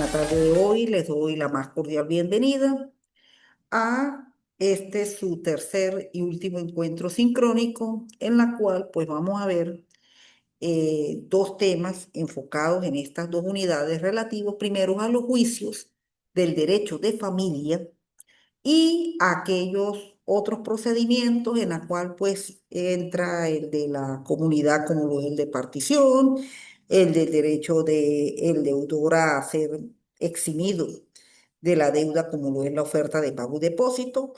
la tarde de hoy les doy la más cordial bienvenida a este su tercer y último encuentro sincrónico, en la cual pues vamos a ver dos temas enfocados en estas dos unidades relativos primero a los juicios del derecho de familia y aquellos otros procedimientos en la cual pues entra el de la comunidad como lo es el de partición, el del derecho de el deudor a ser eximido de la deuda como lo es la oferta de pago y depósito,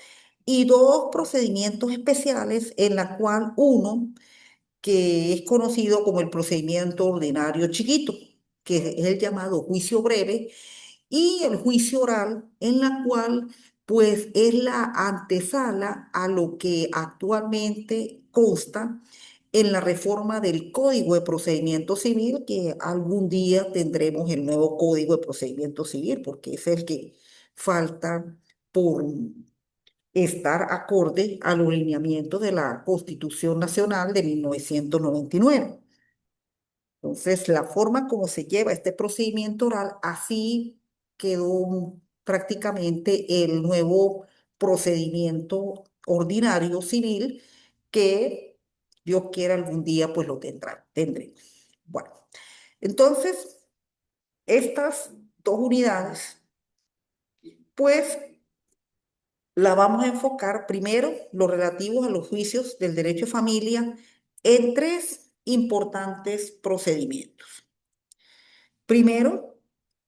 y dos procedimientos especiales en la cual uno que es conocido como el procedimiento ordinario chiquito, que es el llamado juicio breve, y el juicio oral, en la cual pues es la antesala a lo que actualmente consta en la reforma del Código de Procedimiento Civil, que algún día tendremos el nuevo Código de Procedimiento Civil, porque es el que falta por estar acorde a los lineamientos de la Constitución Nacional de 1999. Entonces, la forma como se lleva este procedimiento oral, así quedó prácticamente el nuevo procedimiento ordinario civil que Dios quiera algún día pues lo tendremos. Bueno, entonces, estas dos unidades, pues la vamos a enfocar primero los relativos a los juicios del derecho de familia en tres importantes procedimientos. Primero,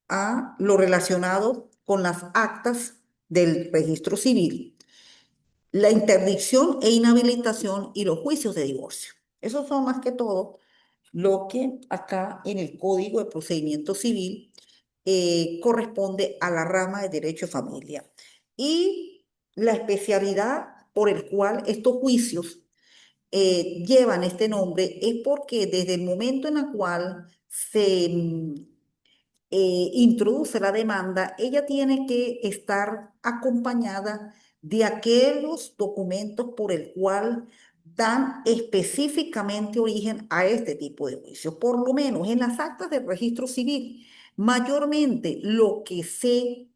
a lo relacionado con las actas del registro civil, la interdicción e inhabilitación y los juicios de divorcio. Esos son más que todo lo que acá en el Código de Procedimiento Civil corresponde a la rama de derecho de familia. Y la especialidad por el cual estos juicios llevan este nombre es porque desde el momento en el cual se introduce la demanda, ella tiene que estar acompañada de aquellos documentos por el cual dan específicamente origen a este tipo de juicio. Por lo menos en las actas del registro civil, mayormente lo que se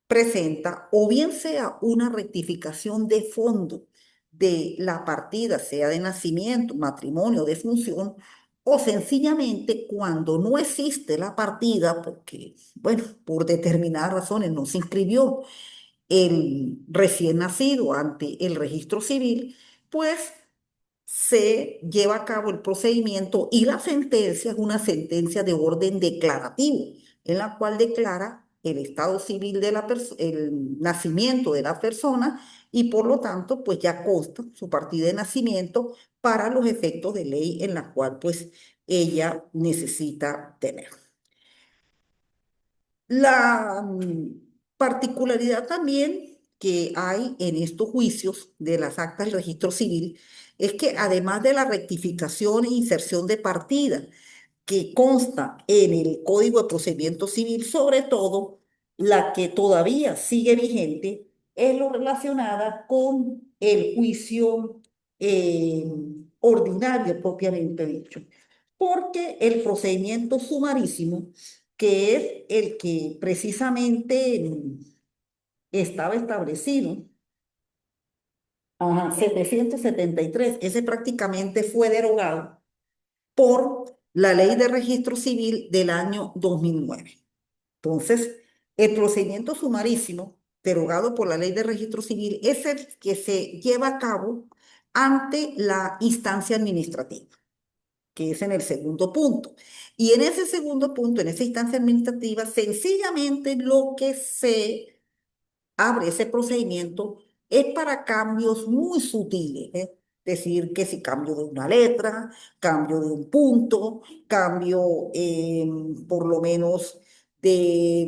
presenta o bien sea una rectificación de fondo de la partida, sea de nacimiento, matrimonio, defunción, o sencillamente cuando no existe la partida, porque, bueno, por determinadas razones no se inscribió el recién nacido ante el registro civil, pues se lleva a cabo el procedimiento y la sentencia es una sentencia de orden declarativo, en la cual declara el estado civil de el nacimiento de la persona y por lo tanto pues ya consta su partida de nacimiento para los efectos de ley en la cual pues ella necesita tener. La particularidad también que hay en estos juicios de las actas del registro civil es que además de la rectificación e inserción de partida que consta en el Código de Procedimiento Civil, sobre todo la que todavía sigue vigente es lo relacionada con el juicio eh, ordinario propiamente dicho, porque el procedimiento sumarísimo, que es el que precisamente estaba establecido, 773, ese prácticamente fue derogado por la Ley de Registro Civil del año 2009. Entonces, el procedimiento sumarísimo, derogado por la Ley de Registro Civil, es el que se lleva a cabo ante la instancia administrativa, que es en el segundo punto. Y en ese segundo punto, en esa instancia administrativa, sencillamente lo que se abre ese procedimiento es para cambios muy sutiles, ¿eh? Decir que si cambio de una letra, cambio de un punto, cambio por lo menos de,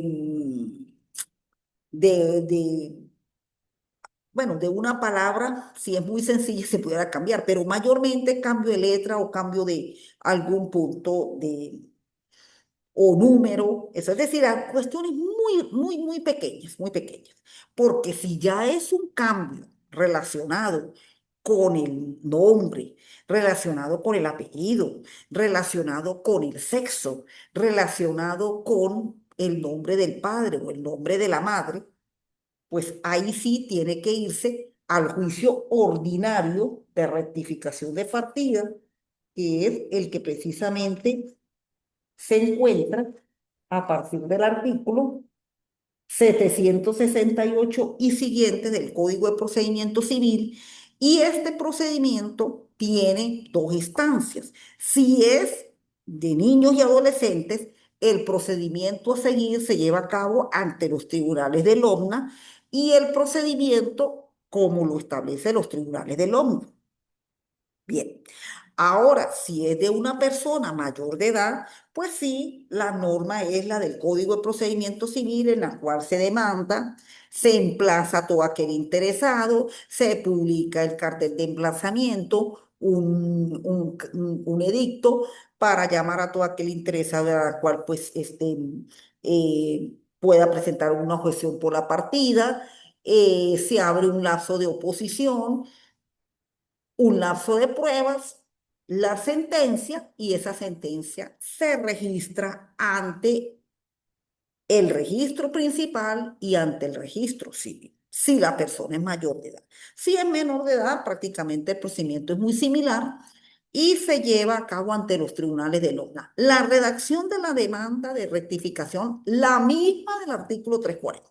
bueno, de una palabra, si es muy sencilla, se pudiera cambiar, pero mayormente cambio de letra o cambio de algún punto o número, eso es decir, a cuestiones muy pequeñas, muy pequeñas. Porque si ya es un cambio relacionado con el nombre, relacionado con el apellido, relacionado con el sexo, relacionado con el nombre del padre o el nombre de la madre, pues ahí sí tiene que irse al juicio ordinario de rectificación de partida, que es el que precisamente se encuentra a partir del artículo 768 y siguientes del Código de Procedimiento Civil, y este procedimiento tiene dos instancias. Si es de niños y adolescentes, el procedimiento a seguir se lleva a cabo ante los tribunales del OMNA y el procedimiento como lo establecen los tribunales del OMNA. Bien, ahora, si es de una persona mayor de edad, pues sí, la norma es la del Código de Procedimiento Civil en la cual se demanda, se emplaza a todo aquel interesado, se publica el cartel de emplazamiento, un edicto para llamar a todo aquel interesado al cual pues pueda presentar una objeción por la partida, se abre un lapso de oposición, un lapso de pruebas, la sentencia, y esa sentencia se registra ante el registro principal y ante el registro civil, si la persona es mayor de edad. Si es menor de edad, prácticamente el procedimiento es muy similar y se lleva a cabo ante los tribunales de OMNA. La redacción de la demanda de rectificación, la misma del artículo 340.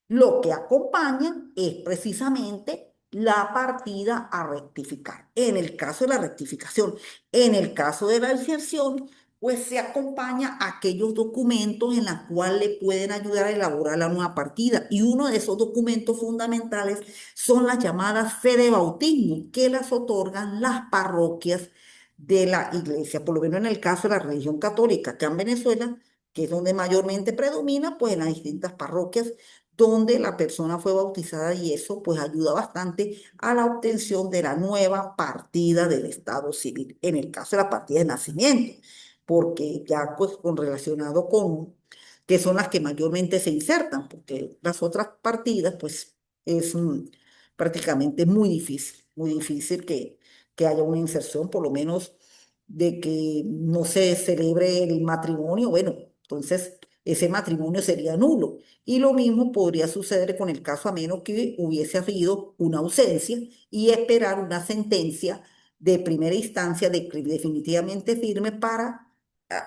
Lo que acompaña es precisamente la partida a rectificar. En el caso de la rectificación, en el caso de la inserción, pues se acompaña a aquellos documentos en los cuales le pueden ayudar a elaborar la nueva partida. Y uno de esos documentos fundamentales son las llamadas fe de bautismo, que las otorgan las parroquias de la iglesia, por lo menos en el caso de la religión católica, acá en Venezuela, que es donde mayormente predomina, pues en las distintas parroquias donde la persona fue bautizada, y eso pues ayuda bastante a la obtención de la nueva partida del estado civil, en el caso de la partida de nacimiento, porque ya pues con relacionado con, que son las que mayormente se insertan, porque las otras partidas pues es prácticamente muy difícil que haya una inserción, por lo menos de que no se celebre el matrimonio, bueno, entonces ese matrimonio sería nulo. Y lo mismo podría suceder con el caso a menos que hubiese habido una ausencia y esperar una sentencia de primera instancia definitivamente firme para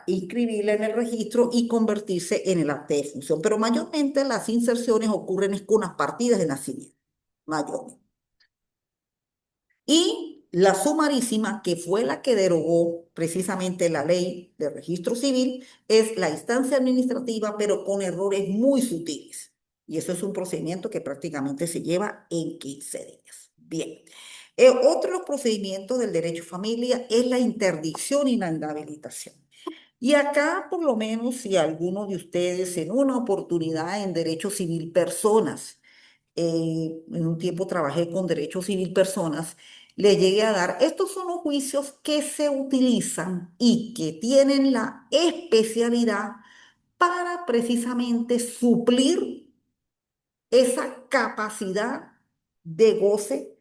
inscribirla en el registro y convertirse en el acta de función. Pero mayormente las inserciones ocurren es con las partidas de nacimiento, mayormente. Y la sumarísima, que fue la que derogó precisamente la ley de registro civil, es la instancia administrativa, pero con errores muy sutiles. Y eso es un procedimiento que prácticamente se lleva en 15 días. Bien. Otro de los procedimientos del derecho de familia es la interdicción y la inhabilitación. Y acá, por lo menos, si alguno de ustedes en una oportunidad en derecho civil personas, en un tiempo trabajé con derecho civil personas, le llegué a dar, estos son los juicios que se utilizan y que tienen la especialidad para precisamente suplir esa capacidad de goce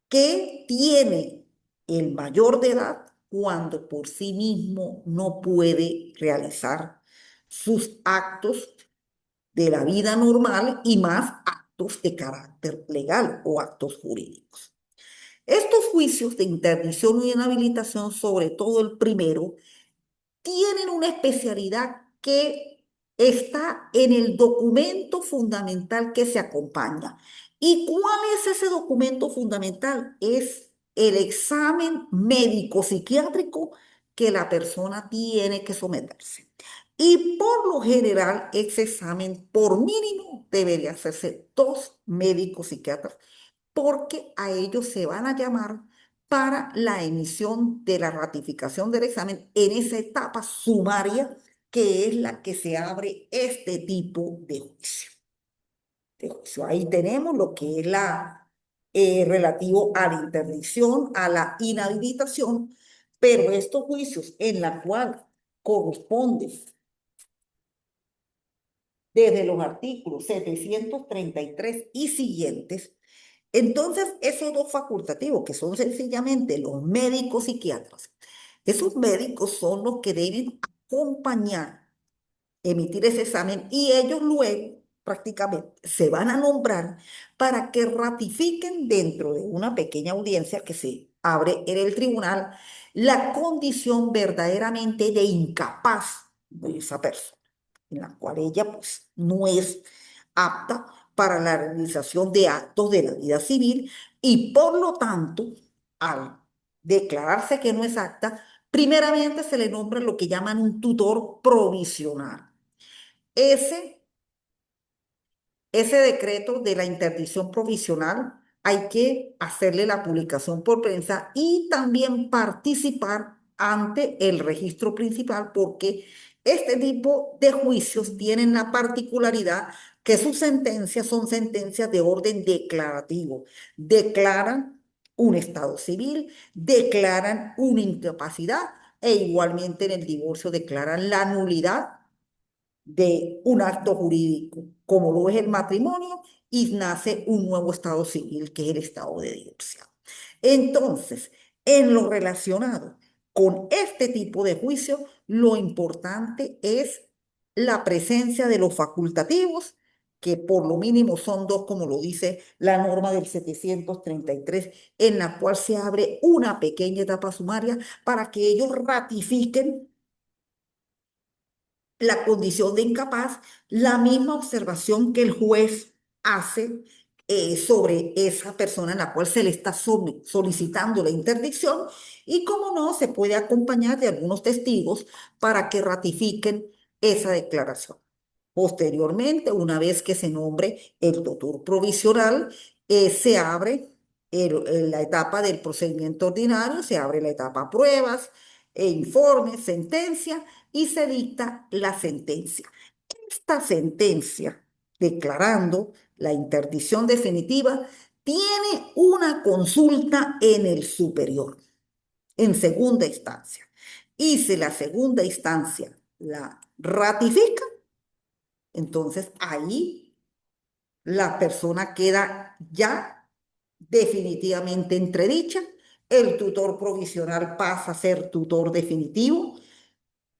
que tiene el mayor de edad cuando por sí mismo no puede realizar sus actos de la vida normal y más actos de carácter legal o actos jurídicos. Estos juicios de interdicción y inhabilitación, sobre todo el primero, tienen una especialidad que está en el documento fundamental que se acompaña. ¿Y cuál es ese documento fundamental? Es el examen médico psiquiátrico que la persona tiene que someterse. Y por lo general, ese examen por mínimo debería hacerse dos médicos psiquiatras, porque a ellos se van a llamar para la emisión de la ratificación del examen en esa etapa sumaria que es la que se abre este tipo de juicio. Ahí tenemos lo que es la relativo a la interdicción, a la inhabilitación, pero estos juicios en la cual corresponde desde los artículos 733 y siguientes. Entonces, esos dos facultativos, que son sencillamente los médicos psiquiatras, esos médicos son los que deben acompañar emitir ese examen y ellos luego prácticamente se van a nombrar para que ratifiquen dentro de una pequeña audiencia que se abre en el tribunal la condición verdaderamente de incapaz de esa persona, en la cual ella pues no es apta para la realización de actos de la vida civil y por lo tanto, al declararse que no es apta, primeramente se le nombra lo que llaman un tutor provisional. Ese ese decreto de la interdicción provisional hay que hacerle la publicación por prensa y también participar ante el registro principal porque este tipo de juicios tienen la particularidad que sus sentencias son sentencias de orden declarativo. Declaran un estado civil, declaran una incapacidad e igualmente en el divorcio declaran la nulidad de un acto jurídico, como lo es el matrimonio, y nace un nuevo estado civil, que es el estado de divorcio. Entonces, en lo relacionado con este tipo de juicio, lo importante es la presencia de los facultativos, que por lo mínimo son dos, como lo dice la norma del 733, en la cual se abre una pequeña etapa sumaria para que ellos ratifiquen la condición de incapaz, la misma observación que el juez hace sobre esa persona en la cual se le está solicitando la interdicción y, como no, se puede acompañar de algunos testigos para que ratifiquen esa declaración. Posteriormente, una vez que se nombre el tutor provisional, se abre la etapa del procedimiento ordinario, se abre la etapa pruebas, informes, sentencia y se dicta la sentencia. Esta sentencia, declarando la interdicción definitiva, tiene una consulta en el superior, en segunda instancia. Y si la segunda instancia la ratifica, entonces ahí la persona queda ya definitivamente entredicha, el tutor provisional pasa a ser tutor definitivo,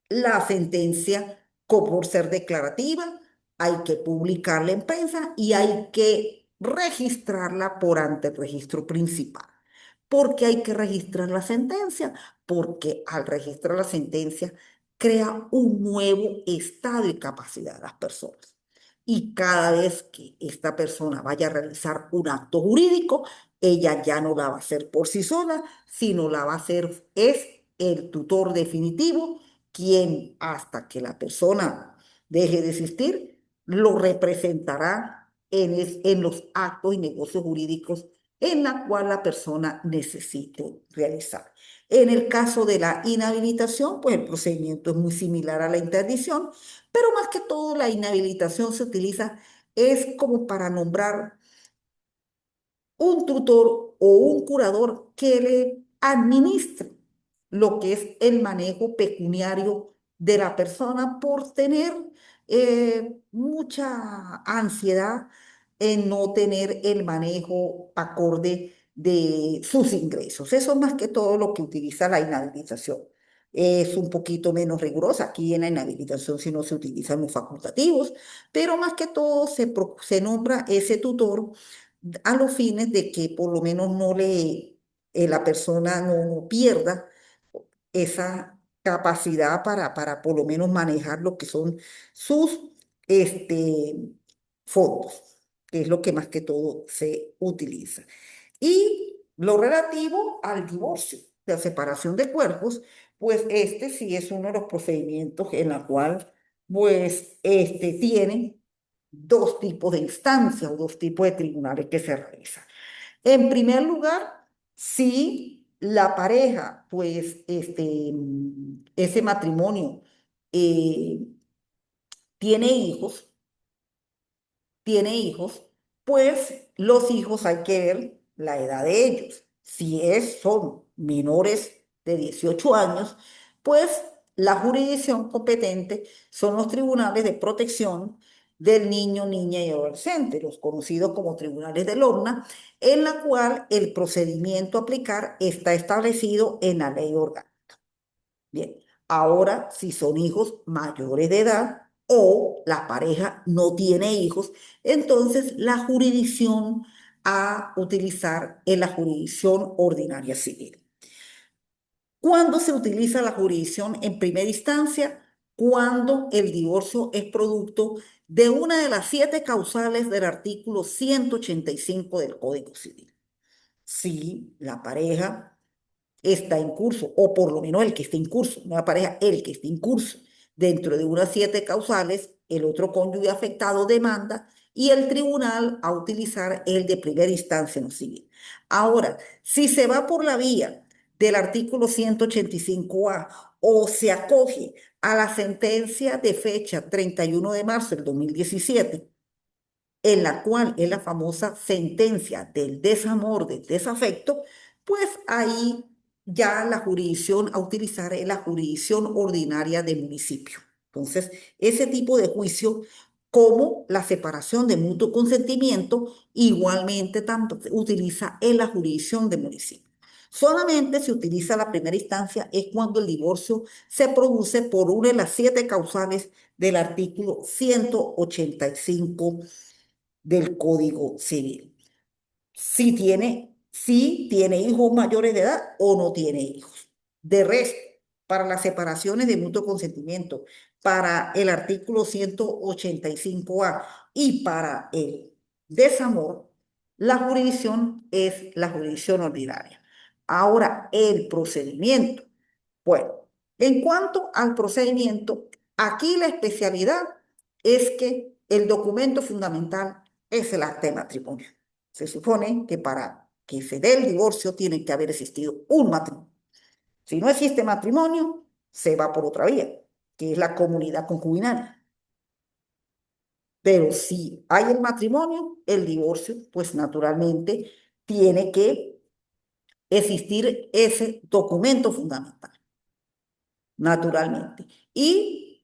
la sentencia, por ser declarativa, hay que publicarla en prensa y hay que registrarla por ante el registro principal. ¿Por qué hay que registrar la sentencia? Porque al registrar la sentencia crea un nuevo estado de capacidad de las personas. Y cada vez que esta persona vaya a realizar un acto jurídico, ella ya no la va a hacer por sí sola, sino la va a hacer es el tutor definitivo quien hasta que la persona deje de existir, lo representará en los actos y negocios jurídicos en la cual la persona necesite realizar. En el caso de la inhabilitación, pues el procedimiento es muy similar a la interdicción, pero más que todo la inhabilitación se utiliza es como para nombrar un tutor o un curador que le administre lo que es el manejo pecuniario de la persona por tener mucha ansiedad en no tener el manejo acorde de sus ingresos. Eso es más que todo lo que utiliza la inhabilitación. Es un poquito menos rigurosa. Aquí en la inhabilitación si no se utilizan los facultativos, pero más que todo se nombra ese tutor a los fines de que por lo menos la persona no pierda esa capacidad para por lo menos manejar lo que son sus este, fondos, que es lo que más que todo se utiliza. Y lo relativo al divorcio, la separación de cuerpos, pues este sí es uno de los procedimientos en la cual pues tiene dos tipos de instancias o dos tipos de tribunales que se realizan. En primer lugar, si la pareja, pues ese matrimonio eh, tiene hijos, tiene hijos, pues los hijos hay que ver la edad de ellos. Si son menores de 18 años, pues la jurisdicción competente son los tribunales de protección del niño, niña y adolescente, los conocidos como tribunales del ORNA, en la cual el procedimiento a aplicar está establecido en la ley orgánica. Bien, ahora si son hijos mayores de edad, o la pareja no tiene hijos, entonces la jurisdicción a utilizar es la jurisdicción ordinaria civil. ¿Cuándo se utiliza la jurisdicción en primera instancia? Cuando el divorcio es producto de una de las 7 causales del artículo 185 del Código Civil. Si la pareja está en curso, o por lo menos el que esté en curso, no la pareja, el que esté en curso, dentro de unas 7 causales, el otro cónyuge afectado demanda y el tribunal a utilizar el de primera instancia en lo civil. Ahora, si se va por la vía del artículo 185A o se acoge a la sentencia de fecha 31 de marzo del 2017, en la cual es la famosa sentencia del desamor, del desafecto, pues ahí ya la jurisdicción a utilizar es la jurisdicción ordinaria del municipio. Entonces, ese tipo de juicio, como la separación de mutuo consentimiento, igualmente tanto se utiliza en la jurisdicción del municipio. Solamente se utiliza la primera instancia es cuando el divorcio se produce por una de las 7 causales del artículo 185 del Código Civil. Si tiene hijos mayores de edad o no tiene hijos. De resto, para las separaciones de mutuo consentimiento, para el artículo 185A y para el desamor, la jurisdicción es la jurisdicción ordinaria. Ahora, el procedimiento. Bueno, en cuanto al procedimiento, aquí la especialidad es que el documento fundamental es el acta de matrimonio. Se supone que para que se dé el divorcio tiene que haber existido un matrimonio. Si no existe matrimonio, se va por otra vía, que es la comunidad concubinaria. Pero si hay el matrimonio, el divorcio, pues naturalmente tiene que existir ese documento fundamental, naturalmente. Y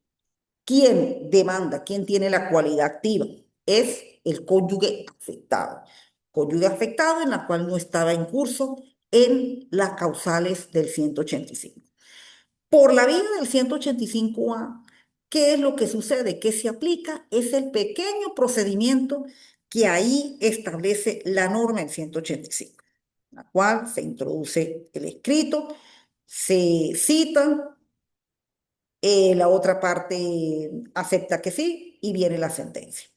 quien demanda, quien tiene la cualidad activa, es el cónyuge afectado. Cónyuge afectado en la cual no estaba en curso en las causales del 185. Por la vía del 185A, ¿qué es lo que sucede? Que se aplica es el pequeño procedimiento que ahí establece la norma del 185, la cual se introduce el escrito, se cita, la otra parte acepta que sí y viene la sentencia.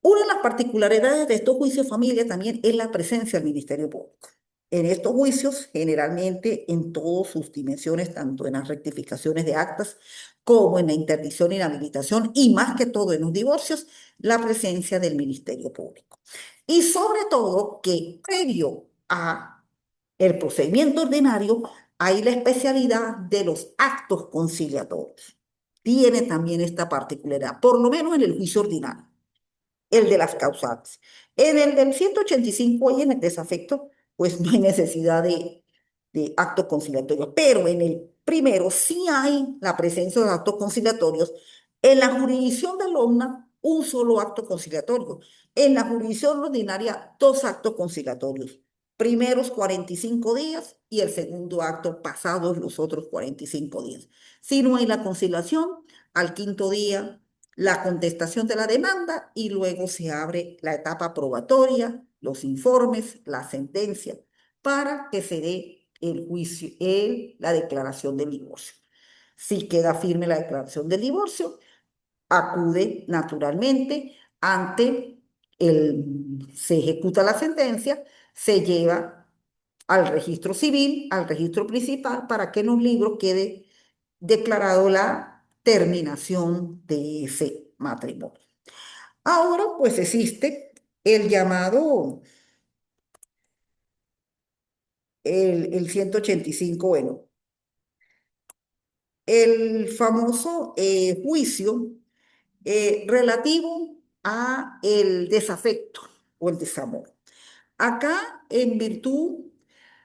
Una de las particularidades de estos juicios de familia también es la presencia del Ministerio Público. En estos juicios, generalmente en todas sus dimensiones, tanto en las rectificaciones de actas como en la interdicción y inhabilitación, y más que todo en los divorcios, la presencia del Ministerio Público. Y sobre todo que previo a el procedimiento ordinario hay la especialidad de los actos conciliatorios. Tiene también esta particularidad, por lo menos en el juicio ordinario, el de las causales. En el del 185 y en el desafecto, pues no hay necesidad de actos conciliatorios, pero en el primero sí hay la presencia de actos conciliatorios. En la jurisdicción del OMNA, un solo acto conciliatorio. En la jurisdicción ordinaria, 2 actos conciliatorios. Primeros 45 días y el segundo acto pasados los otros 45 días. Si no hay la conciliación, al quinto día la contestación de la demanda y luego se abre la etapa probatoria, los informes, la sentencia, para que se dé el juicio, la declaración del divorcio. Si queda firme la declaración del divorcio, acude naturalmente ante se ejecuta la sentencia, se lleva al registro civil, al registro principal, para que en un libro quede declarado la terminación de ese matrimonio. Ahora, pues existe el llamado, el 185, bueno, el famoso juicio relativo a el desafecto o el desamor. Acá, en virtud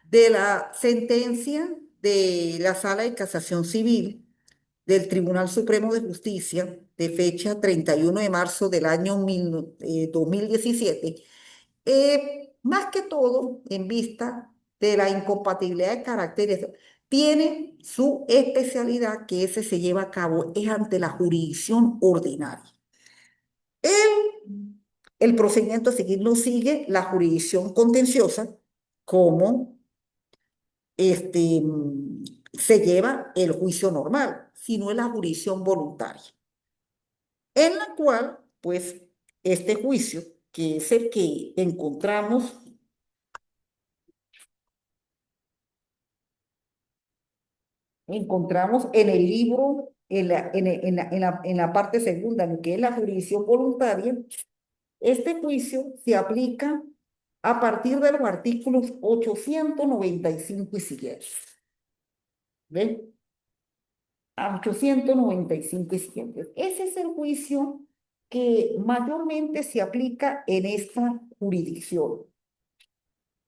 de la sentencia de la Sala de Casación Civil del Tribunal Supremo de Justicia de fecha 31 de marzo del año 2017, más que todo en vista de la incompatibilidad de caracteres, tiene su especialidad que ese se lleva a cabo es ante la jurisdicción ordinaria. El procedimiento a seguir no sigue la jurisdicción contenciosa como se lleva el juicio normal, sino en la jurisdicción voluntaria, en la cual, pues, este juicio, que es el que encontramos en el libro, en la parte segunda, lo que es la jurisdicción voluntaria, este juicio se aplica a partir de los artículos 895 y siguientes. ¿Ven? A 895 y siguientes. Ese es el juicio que mayormente se aplica en esta jurisdicción.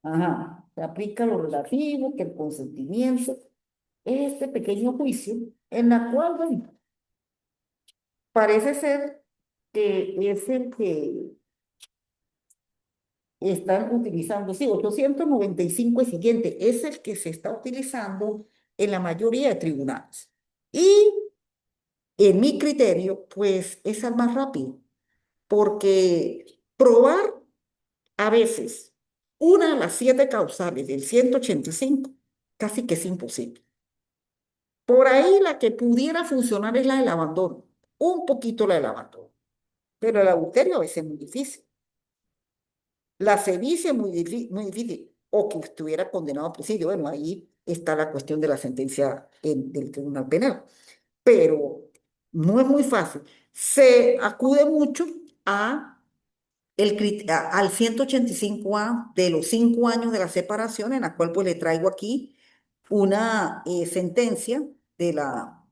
Ajá, se aplica lo relativo, que el consentimiento, este pequeño juicio, en la cual, bueno, parece ser que es el que están utilizando, sí, 895 y siguiente, es el que se está utilizando en la mayoría de tribunales. Y en mi criterio, pues es el más rápido, porque probar a veces una de las 7 causales del 185 casi que es imposible. Por ahí la que pudiera funcionar es la del abandono, un poquito la del abandono, pero el adulterio a veces es muy difícil. La sevicia es muy difícil, o que estuviera condenado a presidio. Bueno, ahí está la cuestión de la sentencia del Tribunal Penal, pero no es muy fácil. Se acude mucho al 185A de los 5 años de la separación, en la cual pues le traigo aquí una sentencia de la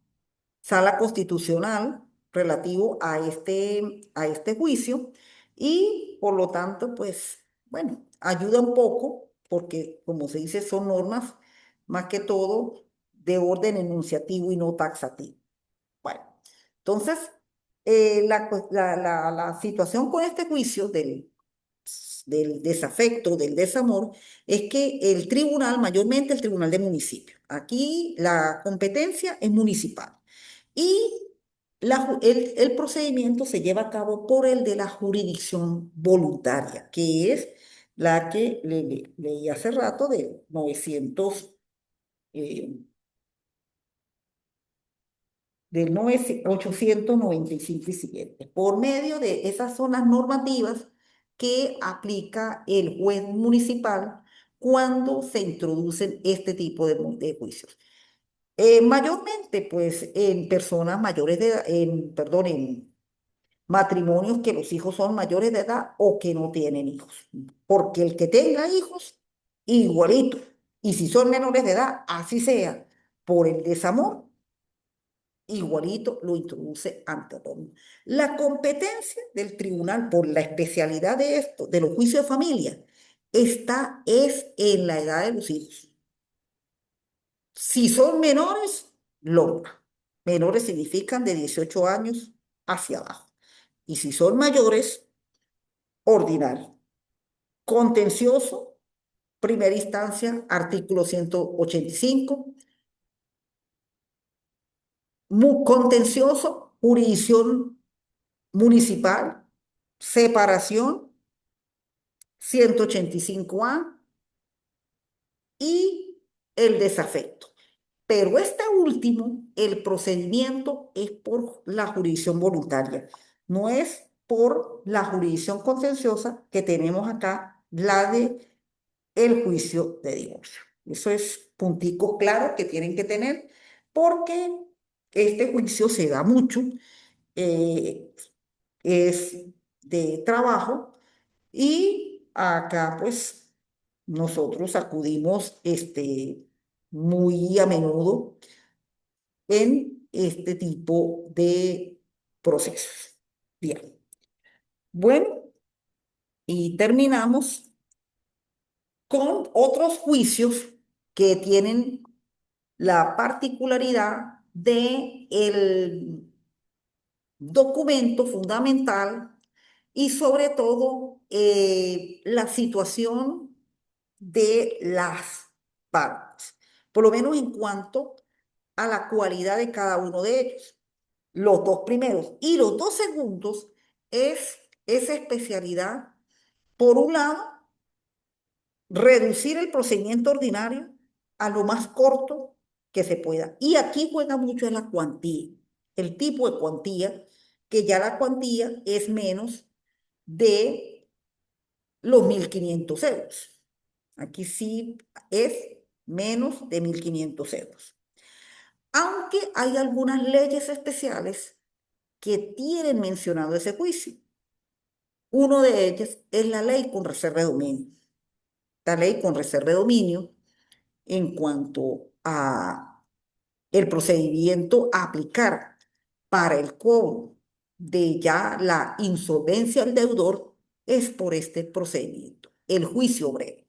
Sala Constitucional relativo a este juicio y por lo tanto, pues, bueno, ayuda un poco porque, como se dice, son normas más que todo de orden enunciativo y no taxativo. Bueno, entonces, la situación con este juicio del desafecto, del desamor, es que el tribunal, mayormente el tribunal de municipio, aquí la competencia es municipal y el procedimiento se lleva a cabo por el de la jurisdicción voluntaria, que es la que leí hace rato de 900, eh, del 895 y siguientes, por medio de esas zonas normativas que aplica el juez municipal cuando se introducen este tipo de juicios. Mayormente, pues, en personas mayores de edad, perdón, en matrimonios que los hijos son mayores de edad o que no tienen hijos. Porque el que tenga hijos, igualito. Y si son menores de edad, así sea, por el desamor, igualito lo introduce ante todo. La competencia del tribunal por la especialidad de esto, de los juicios de familia, es en la edad de los hijos. Si son menores, longa. Menores significan de 18 años hacia abajo. Y si son mayores, ordinario. Contencioso, primera instancia, artículo 185. Contencioso, jurisdicción municipal, separación, 185A y el desafecto. Pero este último, el procedimiento es por la jurisdicción voluntaria, no es por la jurisdicción contenciosa que tenemos acá, la de el juicio de divorcio. Eso es puntico claro que tienen que tener porque este juicio se da mucho, eh, es de trabajo y acá pues nosotros acudimos muy a menudo en este tipo de procesos. Bien, bueno, y terminamos con otros juicios que tienen la particularidad de el documento fundamental y sobre todo la situación de las partes, por lo menos en cuanto a la cualidad de cada uno de ellos. Los dos primeros y los dos segundos es esa especialidad, por un lado, reducir el procedimiento ordinario a lo más corto que se pueda. Y aquí juega mucho en la cuantía, el tipo de cuantía, que ya la cuantía es menos de los 1.500 euros. Aquí sí es menos de 1.500 euros. Aunque hay algunas leyes especiales que tienen mencionado ese juicio. Uno de ellos es la ley con reserva de dominio. La ley con reserva de dominio en cuanto a el procedimiento a aplicar para el cobro de ya la insolvencia del deudor es por este procedimiento, el juicio breve.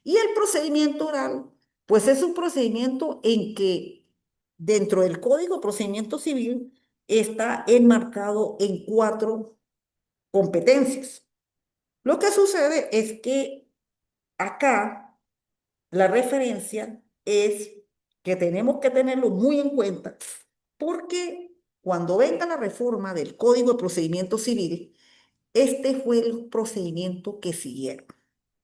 Y el procedimiento oral, pues es un procedimiento en que dentro del Código de Procedimiento Civil está enmarcado en cuatro competencias. Lo que sucede es que acá la referencia es que tenemos que tenerlo muy en cuenta porque cuando venga la reforma del Código de Procedimiento Civil, este fue el procedimiento que siguieron,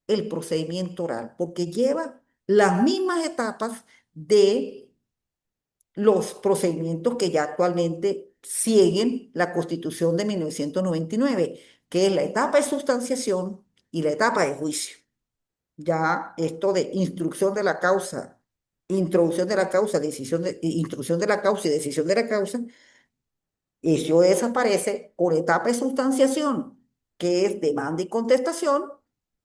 el procedimiento oral, porque lleva las mismas etapas de los procedimientos que ya actualmente siguen la Constitución de 1999, que es la etapa de sustanciación y la etapa de juicio. Ya esto de instrucción de la causa, introducción de la causa, instrucción de la causa y decisión de la causa, eso desaparece con etapa de sustanciación, que es demanda y contestación,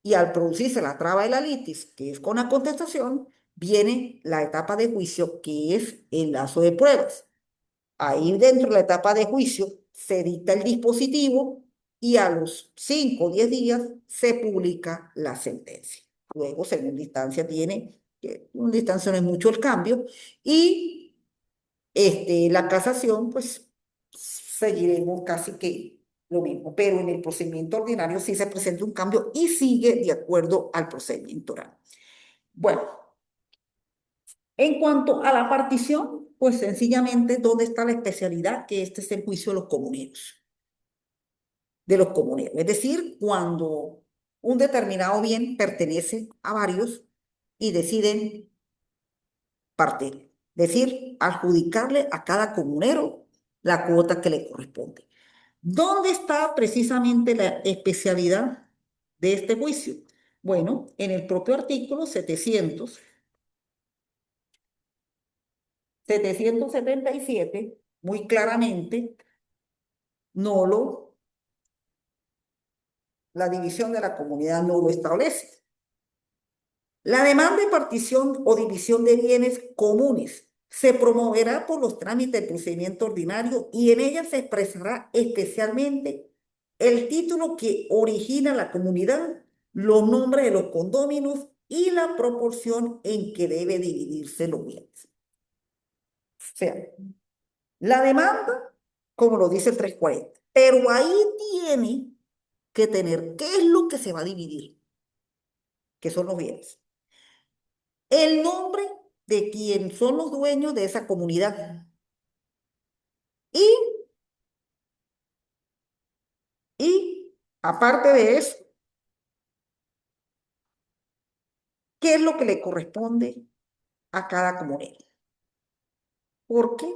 y al producirse la traba de la litis, que es con la contestación, viene la etapa de juicio, que es el lazo de pruebas. Ahí dentro de la etapa de juicio se dicta el dispositivo y a los 5 o 10 días se publica la sentencia. Luego, segunda instancia tiene, que segunda instancia no es mucho el cambio, y la casación, pues seguiremos casi que lo mismo, pero en el procedimiento ordinario sí se presenta un cambio y sigue de acuerdo al procedimiento oral. Bueno, en cuanto a la partición, pues sencillamente, ¿dónde está la especialidad? Que este es el juicio de los comuneros, de los comuneros. Es decir, cuando un determinado bien pertenece a varios y deciden partir, es decir, adjudicarle a cada comunero la cuota que le corresponde. ¿Dónde está precisamente la especialidad de este juicio? Bueno, en el propio artículo 777, muy claramente, no la división de la comunidad no lo establece. La demanda de partición o división de bienes comunes se promoverá por los trámites del procedimiento ordinario y en ella se expresará especialmente el título que origina la comunidad, los nombres de los condóminos y la proporción en que debe dividirse los bienes. O sea, la demanda, como lo dice el 340, pero ahí tiene que tener qué es lo que se va a dividir, que son los bienes. El nombre de quien son los dueños de esa comunidad. Y, aparte de eso, ¿qué es lo que le corresponde a cada comunidad? Porque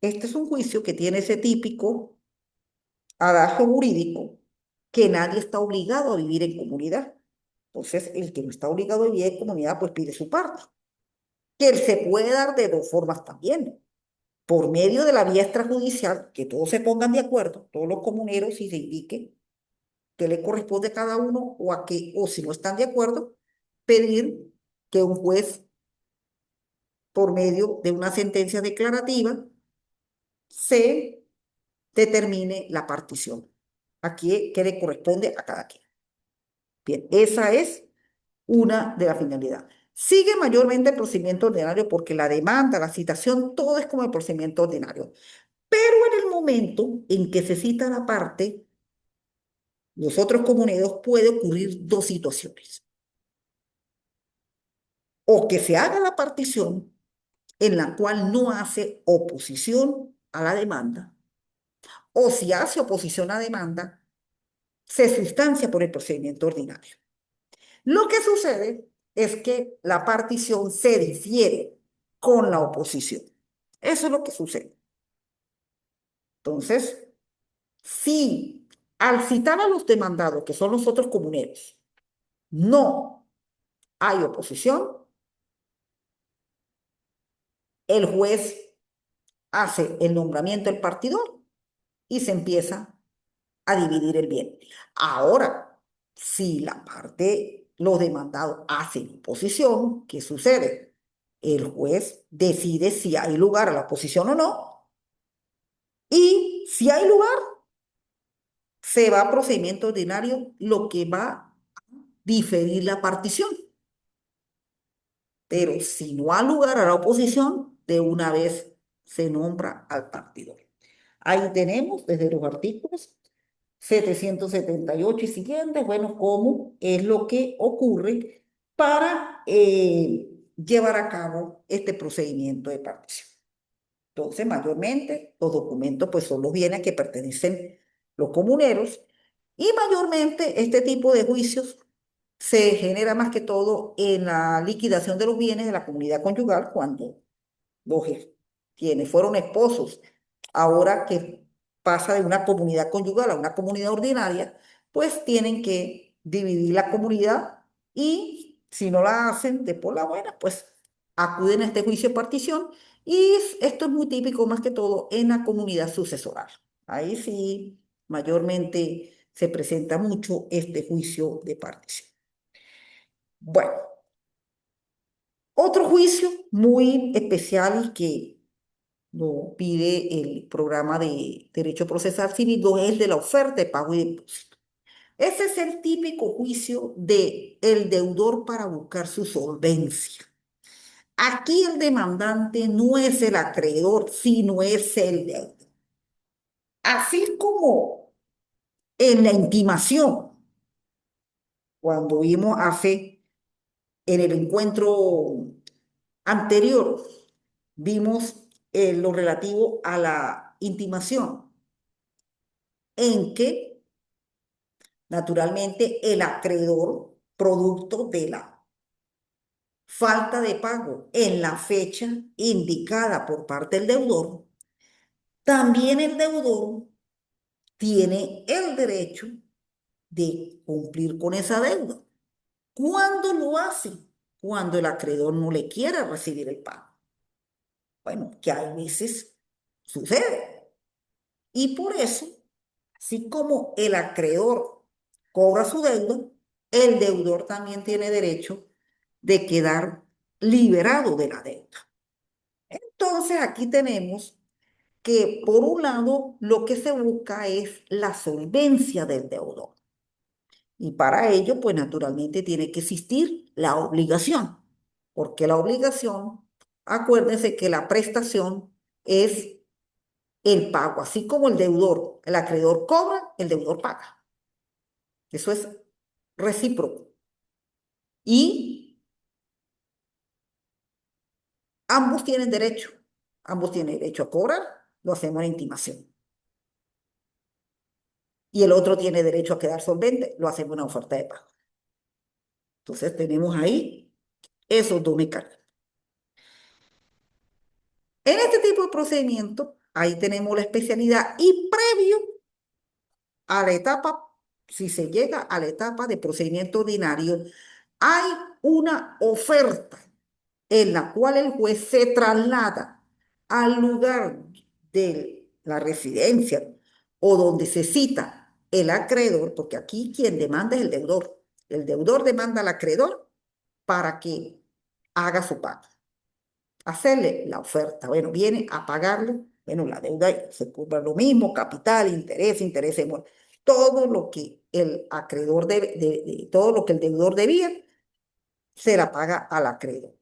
este es un juicio que tiene ese típico adagio jurídico que nadie está obligado a vivir en comunidad. Entonces, el que no está obligado a vivir en comunidad, pues pide su parte. Que él se puede dar de dos formas también. Por medio de la vía extrajudicial, que todos se pongan de acuerdo, todos los comuneros, y se indique qué le corresponde a cada uno o a qué, o si no están de acuerdo, pedir que un juez, por medio de una sentencia declarativa, se determine la partición. Aquí, ¿qué le corresponde a cada quien? Bien, esa es una de las finalidades. Sigue mayormente el procedimiento ordinario porque la demanda, la citación, todo es como el procedimiento ordinario. Pero en el momento en que se cita la parte, los otros comuneros puede ocurrir dos situaciones. o que se haga la partición en la cual no hace oposición a la demanda, o si hace oposición a demanda, se sustancia por el procedimiento ordinario. Lo que sucede es que la partición se difiere con la oposición. Eso es lo que sucede. Entonces, si al citar a los demandados, que son los otros comuneros, no hay oposición, el juez hace el nombramiento del partidor y se empieza a dividir el bien. Ahora, si la parte, los demandados hacen oposición, ¿qué sucede? El juez decide si hay lugar a la oposición o no, y si hay lugar, se va a procedimiento ordinario, lo que va a diferir la partición. Pero si no hay lugar a la oposición, de una vez se nombra al partidor. Ahí tenemos desde los artículos 778 y siguientes, bueno, cómo es lo que ocurre para llevar a cabo este procedimiento de partición. Entonces, mayormente, los documentos pues son los bienes que pertenecen los comuneros y mayormente este tipo de juicios se genera más que todo en la liquidación de los bienes de la comunidad conyugal cuando los quienes fueron esposos, ahora que pasa de una comunidad conyugal a una comunidad ordinaria, pues tienen que dividir la comunidad y si no la hacen de por la buena, pues acuden a este juicio de partición y esto es muy típico más que todo en la comunidad sucesoral. Ahí sí, mayormente se presenta mucho este juicio de partición. Bueno, otro juicio muy especial y que lo pide el programa de Derecho Procesal Civil, es el de la oferta de pago y depósito. Ese es el típico juicio de el deudor para buscar su solvencia. Aquí el demandante no es el acreedor, sino es el deudor. Así como en la intimación, cuando vimos hace en el encuentro anterior, vimos lo relativo a la intimación, en que naturalmente el acreedor, producto de la falta de pago en la fecha indicada por parte del deudor, también el deudor tiene el derecho de cumplir con esa deuda. ¿Cuándo lo hace? Cuando el acreedor no le quiera recibir el pago. Bueno, que a veces sucede. Y por eso, así como el acreedor cobra su deuda, el deudor también tiene derecho de quedar liberado de la deuda. Entonces, aquí tenemos que, por un lado, lo que se busca es la solvencia del deudor. Y para ello, pues naturalmente tiene que existir la obligación, porque la obligación, acuérdense que la prestación es el pago, así como el deudor, el acreedor cobra, el deudor paga. Eso es recíproco. Y ambos tienen derecho a cobrar, lo hacemos en intimación. Y el otro tiene derecho a quedar solvente, lo hacemos en una oferta de pago. Entonces tenemos ahí esos dos mecanismos. En este tipo de procedimiento, ahí tenemos la especialidad y previo a la etapa, si se llega a la etapa de procedimiento ordinario, hay una oferta en la cual el juez se traslada al lugar de la residencia o donde se cita el acreedor, porque aquí quien demanda es el deudor. El deudor demanda al acreedor para que haga su pago, hacerle la oferta. Bueno, viene a pagarle, bueno, la deuda se cobra lo mismo, capital, interés, bueno, todo lo que el acreedor debe, todo lo que el deudor debía, se la paga al acreedor.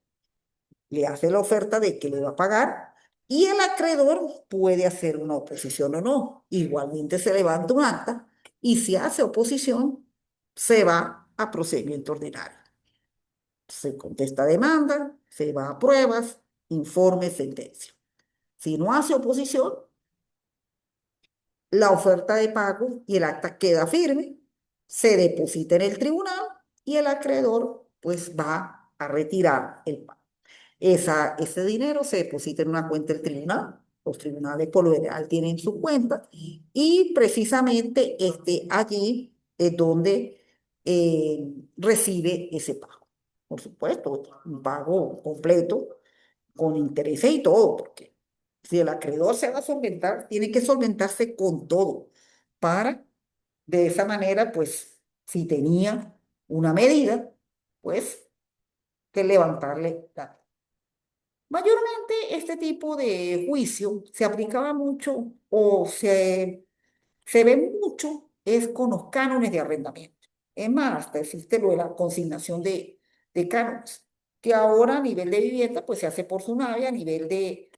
Le hace la oferta de que le va a pagar y el acreedor puede hacer una oposición o no. Igualmente se levanta un acta y si hace oposición, se va a procedimiento ordinario. Se contesta demanda, se va a pruebas, informe, sentencia. Si no hace oposición, la oferta de pago y el acta queda firme, se deposita en el tribunal y el acreedor pues va a retirar el pago. Ese dinero se deposita en una cuenta del tribunal. Los tribunales por lo general tienen su cuenta y precisamente allí es donde recibe ese pago. Por supuesto, un pago completo con intereses y todo, porque si el acreedor se va a solventar, tiene que solventarse con todo para, de esa manera, pues, si tenía una medida, pues, que levantarle la. Mayormente este tipo de juicio se aplicaba mucho o se ve mucho es con los cánones de arrendamiento. Es más, hasta existe lo de la consignación de cánones, que ahora a nivel de vivienda pues se hace por SUNAVI, a nivel de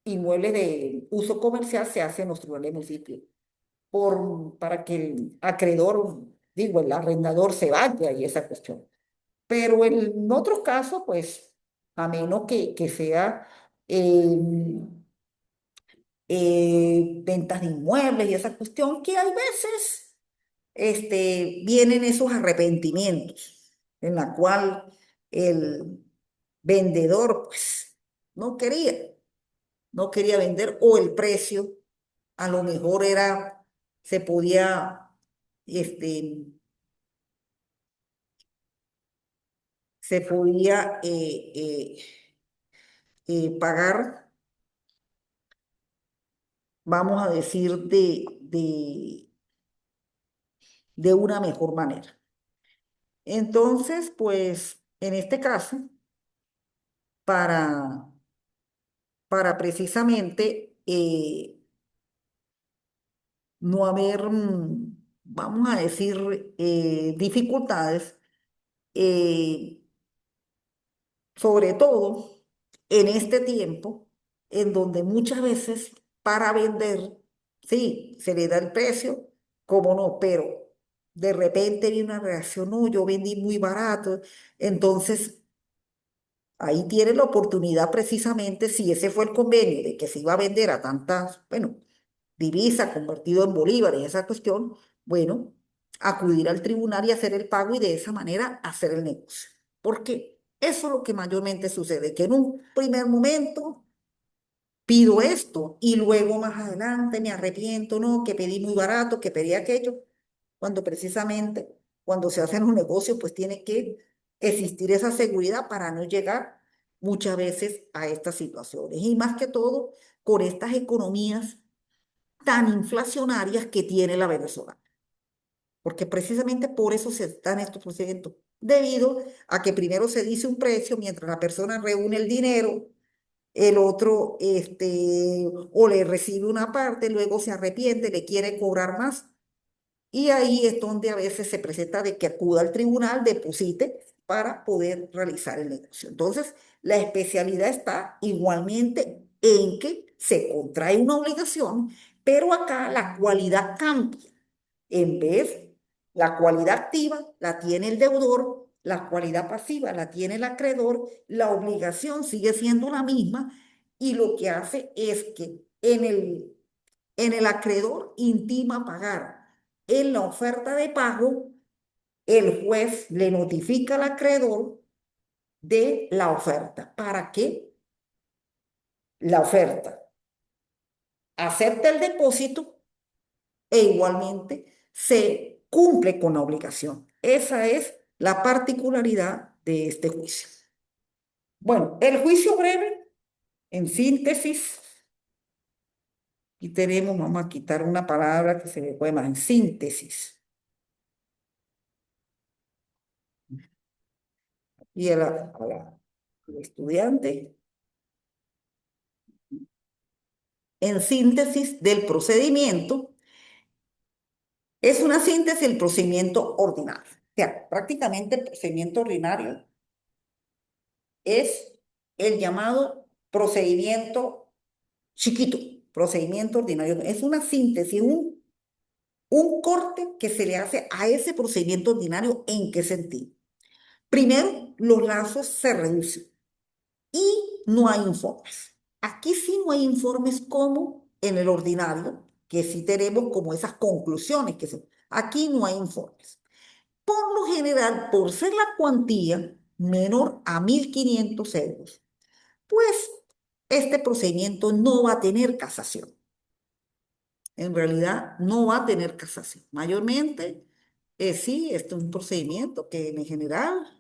inmuebles de uso comercial se hace en los tribunales de municipio, para que el acreedor, digo, el arrendador se vaya y esa cuestión. Pero en otros casos, pues, a menos que sea eh, ventas de inmuebles y esa cuestión, que hay veces vienen esos arrepentimientos en la cual el vendedor, pues, no quería, no quería vender o el precio a lo mejor se podía, este, se podía pagar, vamos a decir, de una mejor manera. Entonces, pues, en este caso, para, para precisamente no haber, vamos a decir, dificultades, eh, sobre todo en este tiempo, en donde muchas veces para vender, sí, se le da el precio, cómo no, pero de repente viene una reacción, no, yo vendí muy barato, entonces ahí tiene la oportunidad precisamente, si ese fue el convenio de que se iba a vender a tantas, bueno, divisa convertido en bolívares, esa cuestión, bueno, acudir al tribunal y hacer el pago y de esa manera hacer el negocio. Porque eso es lo que mayormente sucede, que en un primer momento pido esto y luego más adelante me arrepiento, no, que pedí muy barato, que pedí aquello, cuando precisamente cuando se hacen los negocios pues tiene que existir esa seguridad para no llegar muchas veces a estas situaciones y más que todo con estas economías tan inflacionarias que tiene la Venezuela, porque precisamente por eso se están estos procedimientos, debido a que primero se dice un precio mientras la persona reúne el dinero, el otro o le recibe una parte, luego se arrepiente, le quiere cobrar más. Y ahí es donde a veces se presenta de que acuda al tribunal, deposite para poder realizar el negocio. Entonces, la especialidad está igualmente en que se contrae una obligación, pero acá la cualidad cambia. En vez, la cualidad activa la tiene el deudor, la cualidad pasiva la tiene el acreedor, la obligación sigue siendo la misma y lo que hace es que en el acreedor intima pagar. En la oferta de pago, el juez le notifica al acreedor de la oferta para que la oferta acepte el depósito e igualmente se cumple con la obligación. Esa es la particularidad de este juicio. Bueno, el juicio breve, en síntesis, y tenemos, vamos a quitar una palabra que se me puede más, en síntesis. Y al estudiante, en síntesis del procedimiento, es una síntesis del procedimiento ordinario. O sea, prácticamente el procedimiento ordinario es el llamado procedimiento chiquito, procedimiento ordinario. Es una síntesis, un corte que se le hace a ese procedimiento ordinario. ¿En qué sentido? Primero, los lazos se reducen y no hay informes. Aquí sí no hay informes como en el ordinario, que sí tenemos como esas conclusiones aquí no hay informes. Por lo general, por ser la cuantía menor a 1.500 euros, pues este procedimiento no va a tener casación. En realidad no va a tener casación. Mayormente, sí, este es un procedimiento que en general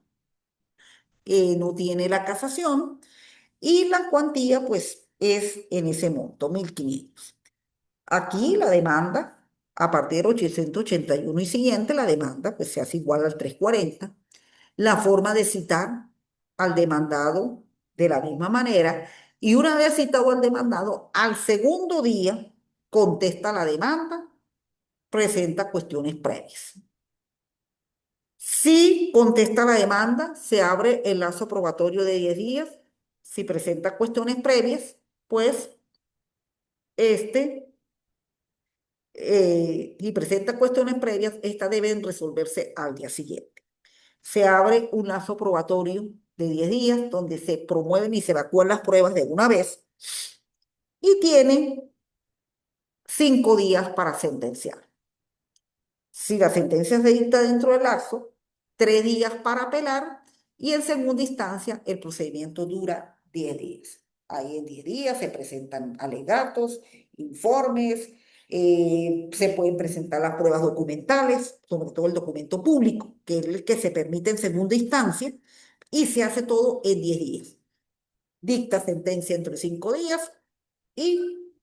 no tiene la casación y la cuantía pues es en ese monto, 1.500. Aquí la demanda, a partir de 881 y siguiente, la demanda pues se hace igual al 340. La forma de citar al demandado de la misma manera y una vez citado al demandado, al segundo día contesta la demanda, presenta cuestiones previas. Si contesta la demanda, se abre el lazo probatorio de 10 días. Si presenta cuestiones previas, pues este, y presenta cuestiones previas, estas deben resolverse al día siguiente. Se abre un lazo probatorio de 10 días donde se promueven y se evacúan las pruebas de una vez y tiene 5 días para sentenciar. Si la sentencia se dicta dentro del lazo, 3 días para apelar y en segunda instancia el procedimiento dura 10 días. Ahí en 10 días se presentan alegatos, informes, se pueden presentar las pruebas documentales, sobre todo el documento público, que es el que se permite en segunda instancia, y se hace todo en 10 días. Dicta sentencia entre 5 días y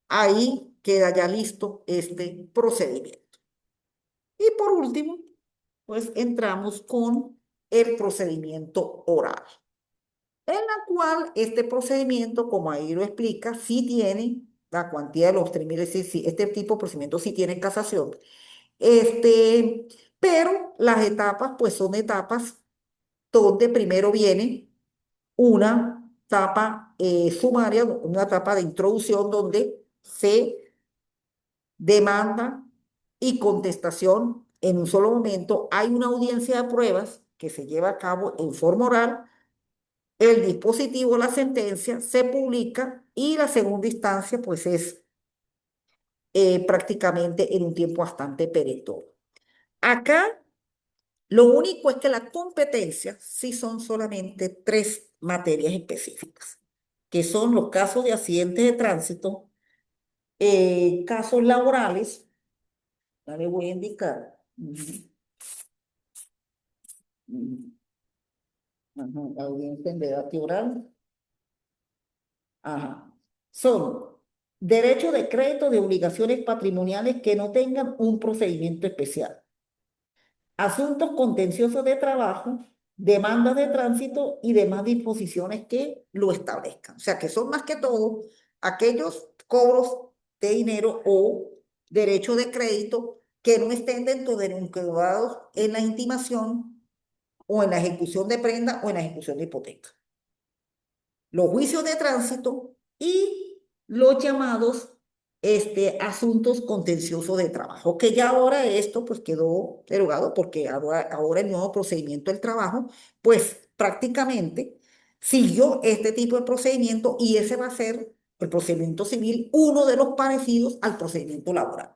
ahí queda ya listo este procedimiento. Y por último, pues entramos con el procedimiento oral, en la cual este procedimiento, como ahí lo explica, sí tiene la cuantía de los 3.000, es decir, este tipo de procedimiento sí tiene casación. Pero las etapas, pues son etapas donde primero viene una etapa sumaria, una etapa de introducción donde se demanda y contestación en un solo momento. Hay una audiencia de pruebas que se lleva a cabo en forma oral, el dispositivo, la sentencia, se publica y la segunda instancia pues es prácticamente en un tiempo bastante perentorio. Acá lo único es que la competencia sí son solamente 3 materias específicas, que son los casos de accidentes de tránsito, casos laborales, ya le voy a indicar. Ajá, la audiencia en debate oral. Ajá. Son derecho de crédito de obligaciones patrimoniales que no tengan un procedimiento especial. Asuntos contenciosos de trabajo, demandas de tránsito y demás disposiciones que lo establezcan. O sea, que son más que todo aquellos cobros de dinero o derecho de crédito que no estén dentro de los encausados en la intimación o en la ejecución de prenda o en la ejecución de hipoteca. Los juicios de tránsito y los llamados asuntos contenciosos de trabajo, que ya ahora esto pues quedó derogado porque ahora el nuevo procedimiento del trabajo pues prácticamente siguió este tipo de procedimiento y ese va a ser el procedimiento civil, uno de los parecidos al procedimiento laboral.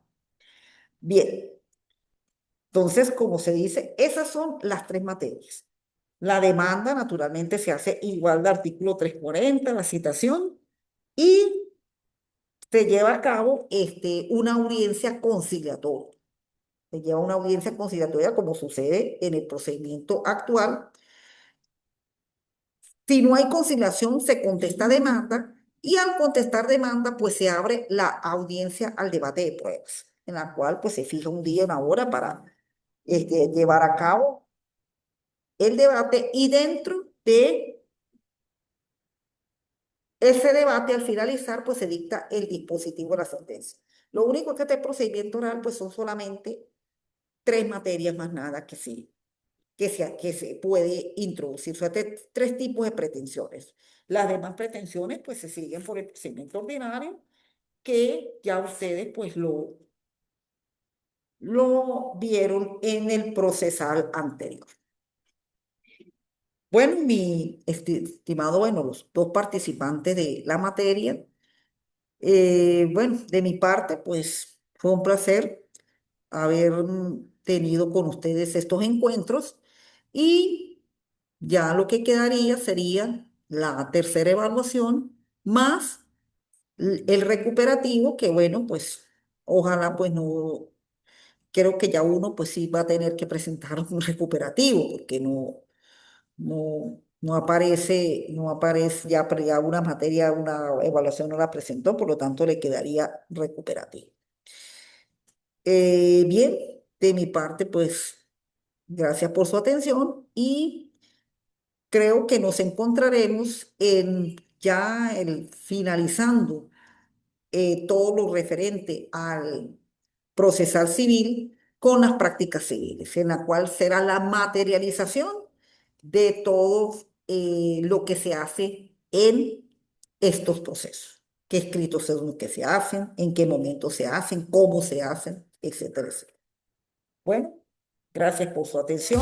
Bien, entonces, como se dice, esas son las 3 materias. La demanda, naturalmente, se hace igual de artículo 340, la citación, y se lleva a cabo una audiencia conciliatoria. Se lleva una audiencia conciliatoria como sucede en el procedimiento actual. Si no hay conciliación, se contesta demanda y al contestar demanda, pues se abre la audiencia al debate de pruebas, en la cual pues se fija un día, una hora para llevar a cabo el debate y dentro de ese debate al finalizar pues se dicta el dispositivo de la sentencia. Lo único es que este procedimiento oral pues son solamente 3 materias más nada que se puede introducir. O sea, 3 tipos de pretensiones. Las demás pretensiones pues se siguen por el procedimiento ordinario que ya ustedes pues lo vieron en el procesal anterior. Bueno, mi estimado, bueno, los dos participantes de la materia, bueno, de mi parte, pues fue un placer haber tenido con ustedes estos encuentros y ya lo que quedaría sería la tercera evaluación más el recuperativo, que bueno, pues ojalá pues no, creo que ya uno pues sí va a tener que presentar un recuperativo porque no aparece ya, ya una materia, una evaluación no la presentó, por lo tanto le quedaría recuperativo. Bien, de mi parte pues gracias por su atención y creo que nos encontraremos en ya el finalizando todo lo referente al procesal civil con las prácticas civiles, en la cual será la materialización de todo lo que se hace en estos procesos. ¿Qué escritos son los que se hacen? ¿En qué momento se hacen? ¿Cómo se hacen? Etcétera, etcétera. Bueno, gracias por su atención.